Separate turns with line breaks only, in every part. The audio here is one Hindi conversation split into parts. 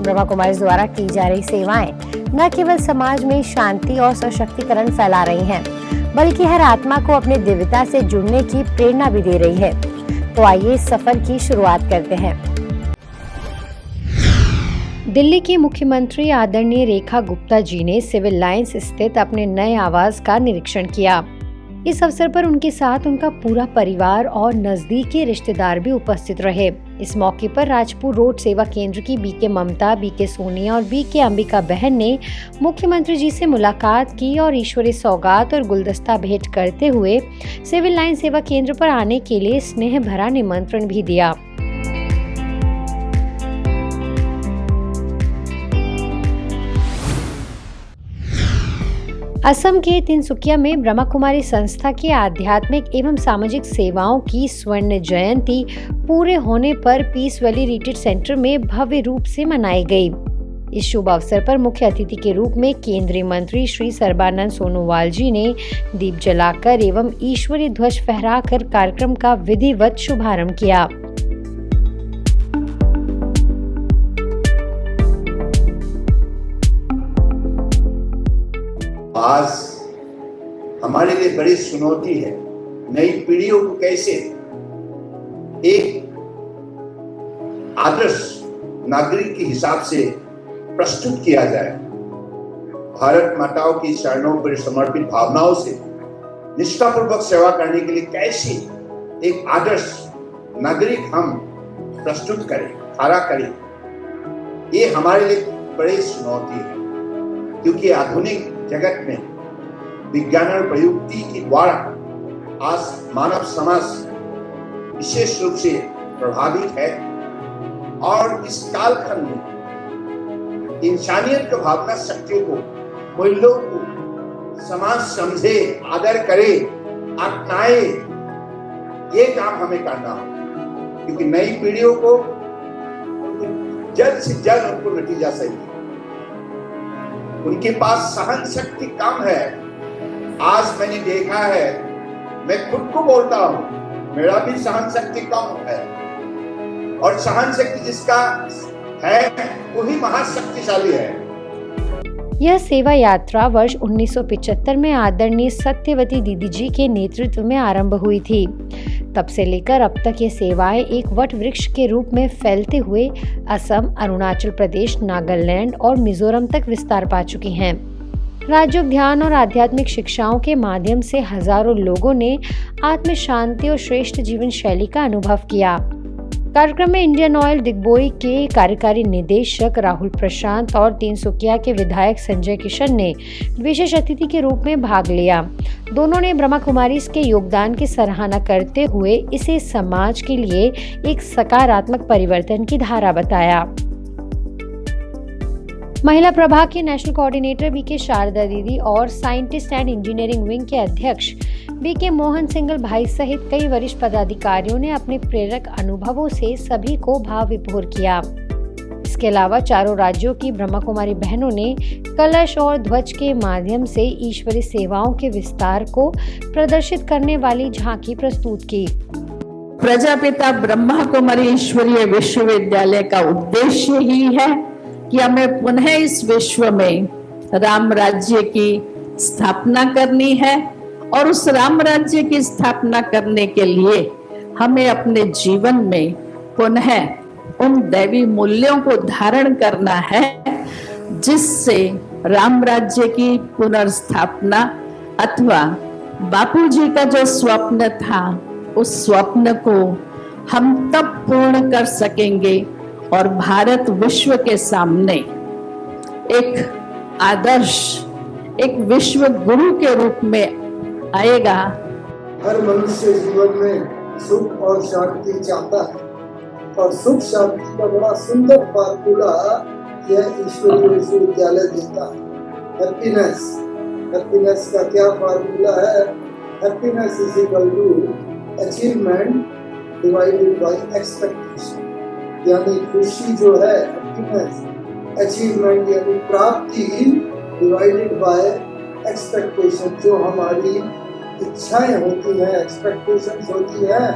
ब्रह्मा कुमारीज द्वारा की जा रही सेवाएं न केवल समाज में शांति और सशक्तिकरण फैला रही हैं, बल्कि हर आत्मा को अपनी दिव्यता से जुड़ने की प्रेरणा भी दे रही है। तो आइए इस सफर की शुरुआत करते हैं। दिल्ली की मुख्यमंत्री आदरणीय रेखा गुप्ता जी ने सिविल लाइंस स्थित अपने नए आवास का निरीक्षण किया। इस अवसर पर उनके साथ उनका पूरा परिवार और नजदीकी रिश्तेदार भी उपस्थित रहे। इस मौके पर राजपुर रोड सेवा केंद्र की बीके ममता, बीके सोनिया और बीके अंबिका बहन ने मुख्यमंत्री जी से मुलाकात की और ईश्वरीय सौगात और गुलदस्ता भेंट करते हुए सिविल लाइन सेवा केंद्र पर आने के लिए स्नेह भरा निमंत्रण भी दिया। असम के तिनसुकिया में ब्रह्मा कुमारी संस्था की आध्यात्मिक एवं सामाजिक सेवाओं की स्वर्ण जयंती पूरे होने पर पीस वैली रिट्रीट सेंटर में भव्य रूप से मनाई गई। इस शुभ अवसर पर मुख्य अतिथि के रूप में केंद्रीय मंत्री श्री सर्बानंद सोनोवाल जी ने दीप जलाकर एवं ईश्वरीय ध्वज फहराकर कार्यक्रम का विधिवत शुभारंभ किया।
आज हमारे लिए बड़ी चुनौती है, नई पीढ़ियों को कैसे एक आदर्श नागरिक के हिसाब से प्रस्तुत किया जाए। भारत माताओं की चरणों पर समर्पित भावनाओं से निष्ठापूर्वक सेवा करने के लिए कैसे एक आदर्श नागरिक हम प्रस्तुत करें, खड़ा करें, ये हमारे लिए बड़ी चुनौती है। क्योंकि आधुनिक जगत में विज्ञान और प्रयुक्ति के द्वारा आज मानव समाज विशेष रूप से प्रभावित है और इस कालखंड में इंसानियत की भावना शक्ति को, मूल्यों को समाज समझे, आदर करे, अपनाए, ये काम हमें करना हो। क्योंकि नई पीढ़ियों को जल्द से जल्द उनको नतीजा चाहिए। उनके पास सहन शक्ति कम है। आज मैंने देखा है, मैं खुद को बोलता हूँ, मेरा भी सहन शक्ति कम है और सहन शक्ति जिसका है वही महाशक्तिशाली है।
यह सेवा यात्रा वर्ष 1975 में आदरणीय सत्यवती दीदी जी के नेतृत्व में आरंभ हुई थी। तब से लेकर अब तक ये सेवाएं एक वट वृक्ष के रूप में फैलते हुए असम, अरुणाचल प्रदेश, नागालैंड और मिजोरम तक विस्तार पा चुकी हैं। राजयोग ध्यान और आध्यात्मिक शिक्षाओं के माध्यम से हजारों लोगों ने आत्म शांति और श्रेष्ठ जीवन शैली का अनुभव किया। कार्यक्रम में इंडियन ऑयल दिग्बोई के कार्यकारी निदेशक राहुल प्रशांत और तिनसुकिया के विधायक संजय किशन ने विशेष अतिथि के रूप में भाग लिया। दोनों ने ब्रह्मा कुमारीज के योगदान की सराहना करते हुए इसे समाज के लिए एक सकारात्मक परिवर्तन की धारा बताया। महिला प्रभाग के नेशनल कोऑर्डिनेटर बीके शारदा दीदी और साइंटिस्ट एंड इंजीनियरिंग विंग के अध्यक्ष बीके मोहन सिंगल भाई सहित कई वरिष्ठ पदाधिकारियों ने अपने प्रेरक अनुभवों से सभी को भाव विभोर किया। इसके अलावा चारों राज्यों की ब्रह्मा कुमारी बहनों ने कलश और ध्वज के माध्यम से ईश्वरीय सेवाओं के विस्तार को प्रदर्शित करने वाली झांकी प्रस्तुत की।
प्रजापिता ब्रह्मा कुमारी ईश्वरीय विश्वविद्यालय का उद्देश्य ही है कि हमें पुनः इस विश्व में राम राज्य की स्थापना करनी है और उस राम राज्य की स्थापना करने के लिए हमें अपने जीवन में पुनः उन दैवी मूल्यों को धारण करना है जिससे राम राज्य की पुनर्स्थापना अथवा बापूजी का जो स्वप्न था उस स्वप्न को हम तब पूर्ण कर सकेंगे और भारत विश्व के सामने एक आदर्श, एक विश्व गुरु के रूप में आएगा।
हर मनुष्य जीवन में सुख और शांति चाहता है और सुख शांति का बड़ा सुंदर फार्मूला यह ईश्वरीय विश्वविद्यालय देता है। हैप्पीनेस का क्या फार्मूला है? Happiness is equal to achievement divided by expectation. यानी खुशी जो है हैप्पीनेस, अचीवमेंट यानी प्राप्ति डिवाइडेड बाय एक्सपेक्टेशन। जो हमारी इच्छाएं होती हैं, एक्सपेक्टेशंस होती हैं,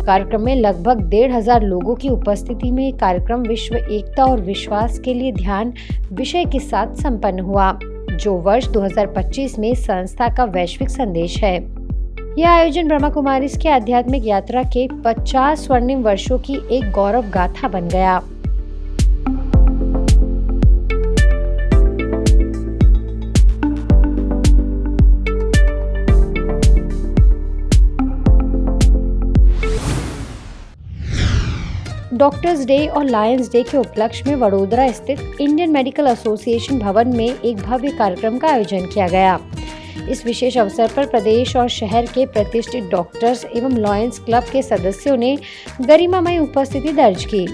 कार्यक्रम में लगभग 1,500 लोगों की उपस्थिति में कार्यक्रम विश्व एकता और विश्वास के लिए ध्यान विषय के साथ संपन्न हुआ, जो वर्ष 2025 में संस्था का वैश्विक संदेश है। यह आयोजन ब्रह्मा कुमारीज की आध्यात्मिक यात्रा के 50 स्वर्णिम वर्षों की एक गौरव गाथा बन गया। डॉक्टर्स डे और लायंस डे के उपलक्ष्य में वडोदरा स्थित इंडियन मेडिकल एसोसिएशन भवन में एक भव्य कार्यक्रम का आयोजन किया गया। इस विशेष अवसर पर प्रदेश और शहर के प्रतिष्ठित डॉक्टर्स एवं लायंस क्लब के सदस्यों ने गरिमामय उपस्थिति दर्ज की।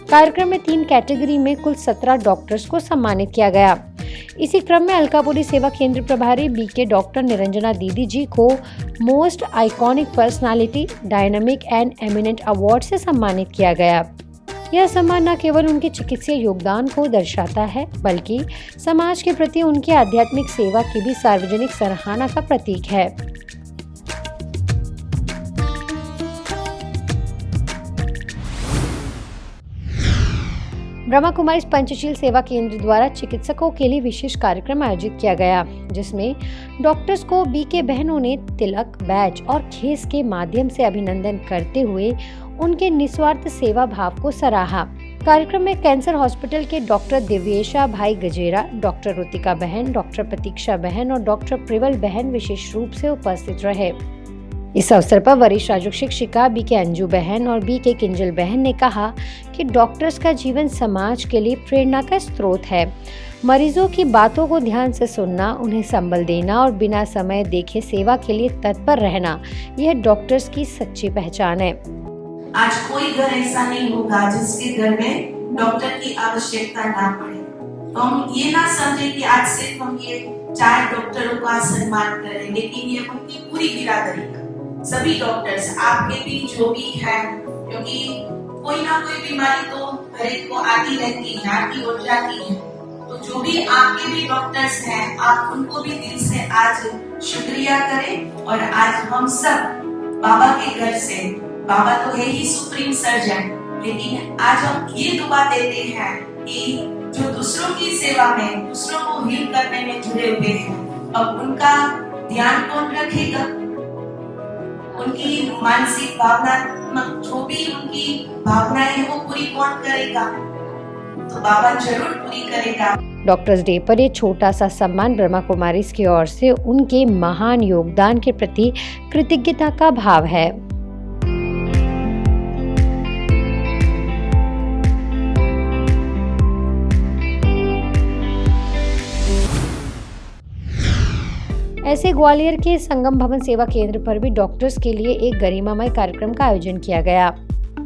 कार्यक्रम में 3 कैटेगरी में कुल 17 डॉक्टर्स को सम्मानित किया गया। इसी क्रम में अलकापुरी सेवा केंद्र प्रभारी बीके डॉक्टर निरंजना दीदी जी को most iconic personality dynamic and eminent award से सम्मानित किया गया। यह सम्मान न केवल उनके चिकित्सीय योगदान को दर्शाता है, बल्कि समाज के प्रति उनकी आध्यात्मिक सेवा की भी सार्वजनिक सराहना का प्रतीक है। ब्रह्मा कुमारीज पंचशील सेवा केंद्र द्वारा चिकित्सकों के लिए विशेष कार्यक्रम आयोजित किया गया, जिसमें डॉक्टर्स को बीके बहनों ने तिलक, बैज और खेस के माध्यम से अभिनंदन करते हुए उनके निस्वार्थ सेवा भाव को सराहा। कार्यक्रम में कैंसर हॉस्पिटल के डॉक्टर दिव्येशा भाई गजेरा, डॉक्टर रुतिका बहन, डॉक्टर प्रतीक्षा बहन और डॉक्टर प्रिवल बहन विशेष रूप से उपस्थित रहे। इस अवसर पर वरिष्ठ राजक शिक्षिका बीके अंजू बहन और बीके किंजल बहन ने कहा कि डॉक्टर्स का जीवन समाज के लिए प्रेरणा का स्रोत है। मरीजों की बातों को ध्यान से सुनना, उन्हें संबल देना और बिना समय देखे सेवा के लिए तत्पर रहना, यह डॉक्टर्स की सच्ची पहचान है।
आज कोई घर ऐसा नहीं होगा जिसके घर में डॉक्टर की आवश्यकता ना पड़े। तो हम ये ना समझे कि आज सिर्फ हम ये 4 डॉक्टरों का सम्मान करें, लेकिन ये उनकी पूरी बिरादरी का सभी डॉक्टर्स, आपके भी जो भी है, क्योंकि कोई ना कोई बीमारी तो हर एक को आती रहती है, आती हो जाती है। तो जो भी आपके भी डॉक्टर्स हैं, आप उनको भी दिल से आज शुक्रिया करें। और आज हम सब बाबा के घर से, बाबा तो है ही सुप्रीम सर्जन, लेकिन आज हम ये दुआ देते हैं कि जो दूसरों की सेवा में, दूसरों को हील करने में जुड़े हुए हैं, अब उनका ध्यान कौन रखेगा? उनकी मानसिक भावनात्मक जो भी उनकी भावनाएं हैं वो पूरी कौन करेगा? तो बाबा जरूर पूरी करेगा।
डॉक्टर्स डे पर ये छोटा सा सम्मान ब्रह्मा कुमारीज की ओर से उनके महान योगदान के प्रति कृतज्ञता का भाव है। ऐसे ग्वालियर के संगम भवन सेवा केंद्र पर भी डॉक्टर्स के लिए एक गरिमामय कार्यक्रम का आयोजन किया गया।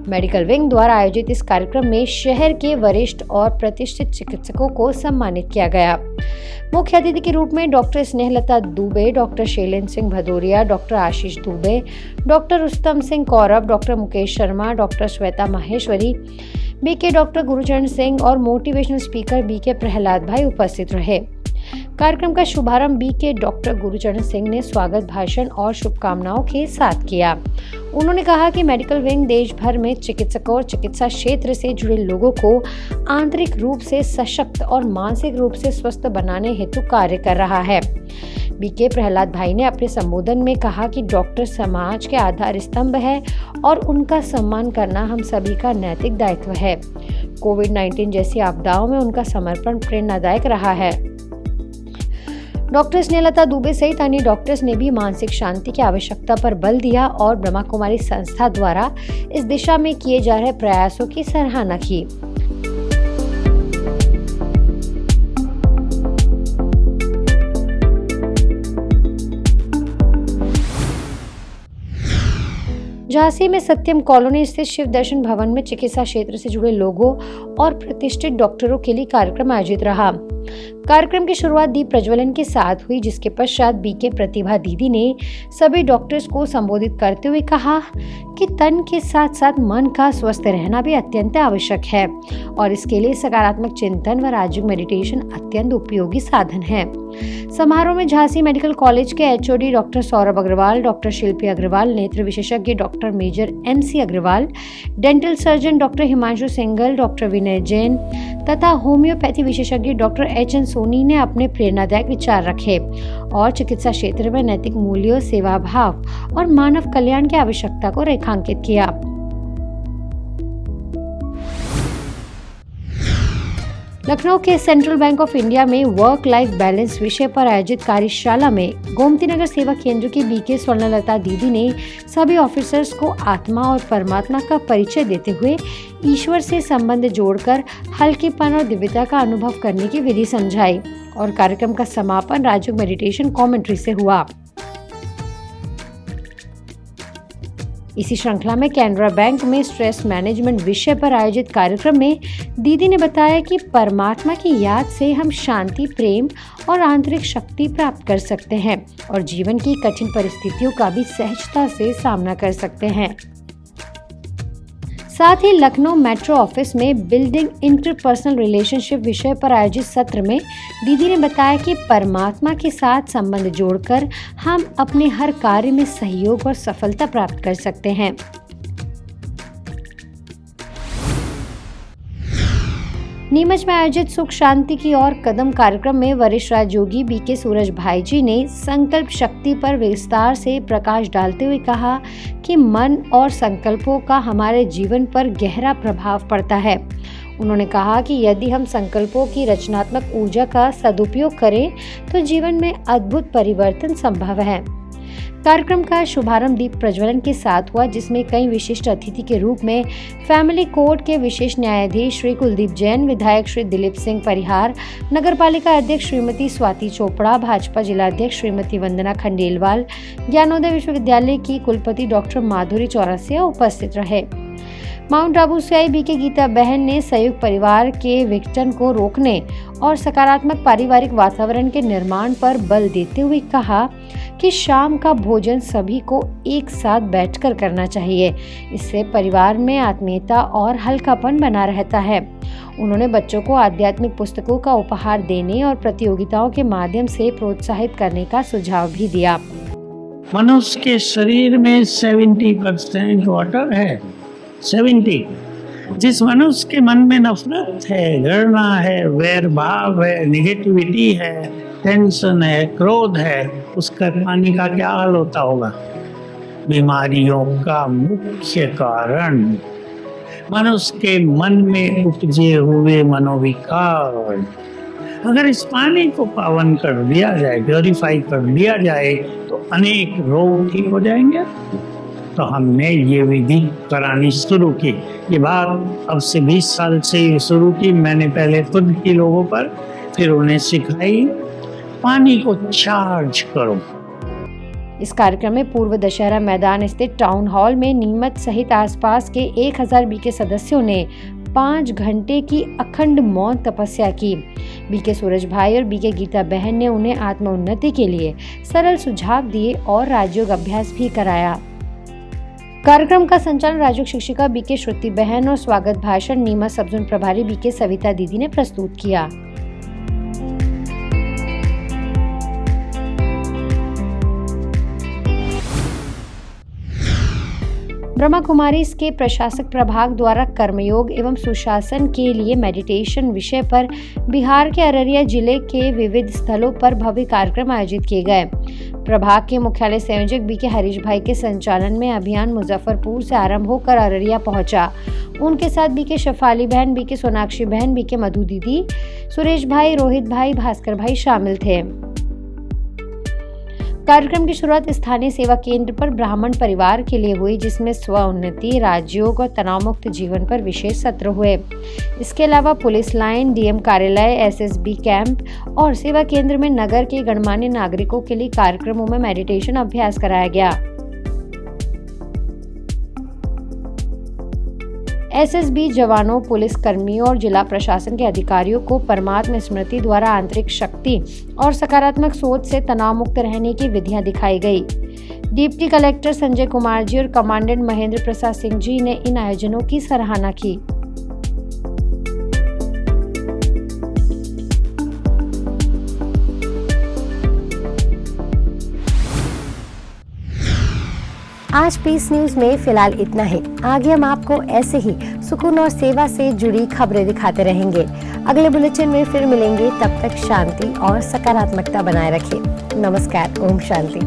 मेडिकल विंग द्वारा आयोजित इस कार्यक्रम में शहर के वरिष्ठ और प्रतिष्ठित चिकित्सकों को सम्मानित किया गया। मुख्य अतिथि के रूप में doctor Snehlata Dubey, doctor Shailendra Singh Bhadauria, doctor Ashish Dubey, doctor Rustam Singh Kaurav, doctor Mukesh Sharma, doctor Shweta Maheshwari, BK doctor Gurcharan Singh और मोटिवेशनल स्पीकर बीके प्रहलाद भाई उपस्थित रहे। कार्यक्रम का शुभारंभ बीके डॉक्टर गुरुचरण सिंह ने स्वागत भाषण और शुभकामनाओं के साथ किया। उन्होंने कहा कि मेडिकल विंग देश भर में चिकित्सकों और चिकित्सा क्षेत्र से जुड़े लोगों को आंतरिक रूप से सशक्त और मानसिक रूप से स्वस्थ बनाने हेतु कार्य कर रहा है। बीके प्रहलाद भाई ने अपने संबोधन में कहा कि डॉक्टर समाज के आधार स्तंभ है और उनका सम्मान करना हम सभी का नैतिक दायित्व है। कोविड-19 जैसी आपदाओं में उनका समर्पण प्रेरणादायक रहा है। डॉक्टर स्नेहलता दुबे सहित अन्य डॉक्टर्स ने भी मानसिक शांति की आवश्यकता पर बल दिया और ब्रह्मा कुमारी संस्था द्वारा इस दिशा में किए जा रहे प्रयासों की सराहना की। झांसी में सत्यम कॉलोनी स्थित शिव दर्शन भवन में चिकित्सा क्षेत्र से जुड़े लोगों और प्रतिष्ठित डॉक्टरों के लिए कार्यक्रम आयोजित रहा। कार्यक्रम की शुरुआत दीप प्रज्वलन के साथ हुई, जिसके पश्चात बीके प्रतिभा दीदी ने सभी डॉक्टर्स को संबोधित करते हुए कहा कि तन के साथ साथ मन का स्वस्थ रहना भी अत्यंत आवश्यक है और इसके लिए सकारात्मक चिंतन व राजयोग मेडिटेशन अत्यंत उपयोगी साधन है। समारोह में झांसी मेडिकल कॉलेज के HOD doctor Saurabh Agarwal, doctor Shilpi Agarwal, नेत्र विशेषज्ञ doctor major MC Agarwal, dental surgeon doctor Himanshu Singhal, doctor Vinay Jain तथा होम्योपैथी विशेषज्ञ डॉक्टर HN सोनी ने अपने प्रेरणादायक विचार रखे और चिकित्सा क्षेत्र में नैतिक मूल्यों, सेवा भाव और मानव कल्याण की आवश्यकता को रेखांकित किया। लखनऊ के सेंट्रल बैंक ऑफ इंडिया में वर्क लाइफ बैलेंस विषय पर आयोजित कार्यशाला में गोमती नगर सेवा केंद्र की बीके स्वर्णलता दीदी ने सभी ऑफिसर्स को आत्मा और परमात्मा का परिचय देते हुए ईश्वर से संबंध जोड़कर हल्केपन और दिव्यता का अनुभव करने की विधि समझाई और कार्यक्रम का समापन राजयोग मेडिटेशन कमेंट्री से हुआ। इसी श्रृंखला में कैनरा बैंक में स्ट्रेस मैनेजमेंट विषय पर आयोजित कार्यक्रम में दीदी ने बताया कि परमात्मा की याद से हम शांति, प्रेम और आंतरिक शक्ति प्राप्त कर सकते हैं और जीवन की कठिन परिस्थितियों का भी सहजता से सामना कर सकते हैं। साथ ही लखनऊ मेट्रो ऑफिस में बिल्डिंग इंटरपर्सनल रिलेशनशिप विषय पर आयोजित सत्र में दीदी ने बताया कि परमात्मा के साथ संबंध जोड़कर हम अपने हर कार्य में सहयोग और सफलता प्राप्त कर सकते हैं। नीमच में आयोजित सुख शांति की ओर कदम कार्यक्रम में वरिष्ठ राजयोगी बीके सूरज भाई जी ने संकल्प शक्ति पर विस्तार से प्रकाश डालते हुए कहा कि मन और संकल्पों का हमारे जीवन पर गहरा प्रभाव पड़ता है। उन्होंने कहा कि यदि हम संकल्पों की रचनात्मक ऊर्जा का सदुपयोग करें तो जीवन में अद्भुत परिवर्तन संभव है। कार्यक्रम का शुभारंभ दीप प्रज्वलन के साथ हुआ, जिसमें कई विशिष्ट अतिथि के रूप में फैमिली कोर्ट के विशेष न्यायाधीश श्री कुलदीप जैन, विधायक श्री दिलीप सिंह परिहार, नगरपालिका अध्यक्ष श्रीमती स्वाति चोपड़ा, भाजपा जिलाध्यक्ष श्रीमती वंदना खंडेलवाल, ज्ञानोदय विश्वविद्यालय की कुलपति डॉक्टर माधुरी चौरसिया उपस्थित रहे। माउंट आबू से आई बीके गीता बहन ने संयुक्त परिवार के विघटन को रोकने और सकारात्मक पारिवारिक वातावरण के निर्माण पर बल देते हुए कहा कि शाम का भोजन सभी को एक साथ बैठकर करना चाहिए। इससे परिवार में आत्मीयता और हल्कापन बना रहता है। उन्होंने बच्चों को आध्यात्मिक पुस्तकों का उपहार देने और प्रतियोगिताओं के माध्यम से प्रोत्साहित करने का सुझाव भी दिया।
मनुष्य के शरीर में 70% वाटर है। 70। जिस मनुष्य के मन में नफरत है, घृणा है, वैर भाव है, निगेटिविटी है, टेंशन है, क्रोध है, उसका पानी का क्या हाल होता होगा? बीमारियों का मुख्य कारण मनुष्य के मन में उपजे हुए मनोविकार। अगर इस पानी को पावन कर दिया जाए, प्योरीफाई कर दिया जाए, तो अनेक रोग ठीक हो जाएंगे। तो हमने ये विधि करानी शुरू की। ये बात अब से 20 साल से शुरू की। मैंने पहले खुद की लोगों पर, फिर उन्हें सिखाई। पानी को चार्ज करो।
इस कार्यक्रम में पूर्व दशहरा मैदान स्थित टाउन हॉल में नीमच सहित आसपास के 1000 बीके सदस्यों ने 5 घंटे की अखंड मौन तपस्या की। बीके सूरज भाई और बीके गीता बहन ने उन्हें आत्मोन्नति के लिए सरल सुझाव दिए और राजयोग अभ्यास भी कराया। कार्यक्रम का संचालन राजयोग शिक्षिका बीके श्रुति बहन और स्वागत भाषण नीमच सब जोन प्रभारी बीके सविता दीदी ने प्रस्तुत किया। ब्रह्मा कुमारीज के प्रशासक प्रभाग द्वारा कर्मयोग एवं सुशासन के लिए मेडिटेशन विषय पर बिहार के अररिया जिले के विविध स्थलों पर भव्य कार्यक्रम आयोजित किए गए। प्रभाग के मुख्यालय संयोजक बीके हरीश भाई के संचालन में अभियान मुजफ्फरपुर से आरंभ होकर अररिया पहुंचा। उनके साथ बीके शफाली बहन, बीके सोनाक्षी बहन, बीके मधु दीदी, सुरेश भाई, रोहित भाई, भास्कर भाई शामिल थे। कार्यक्रम की शुरुआत स्थानीय सेवा केंद्र पर ब्राह्मण परिवार के लिए हुई, जिसमें स्व उन्नति, राजयोग और तनाव मुक्त जीवन पर विशेष सत्र हुए। इसके अलावा पुलिस लाइन, डीएम कार्यालय, एसएसबी कैंप और सेवा केंद्र में नगर के गणमान्य नागरिकों के लिए कार्यक्रमों में मेडिटेशन अभ्यास कराया गया। एसएसबी जवानों, पुलिस कर्मियों और जिला प्रशासन के अधिकारियों को परमात्मा स्मृति द्वारा आंतरिक शक्ति और सकारात्मक सोच से तनाव मुक्त रहने की विधियां दिखाई गई। डिप्टी कलेक्टर संजय कुमार जी और कमांडेंट महेंद्र प्रसाद सिंह जी ने इन आयोजनों की सराहना की। आज पीस न्यूज में फिलहाल इतना ही। आगे हम आपको ऐसे ही सुकून और सेवा से जुड़ी खबरें दिखाते रहेंगे। अगले बुलेटिन में फिर मिलेंगे, तब तक शांति और सकारात्मकता बनाए रखें। नमस्कार, ओम शांति।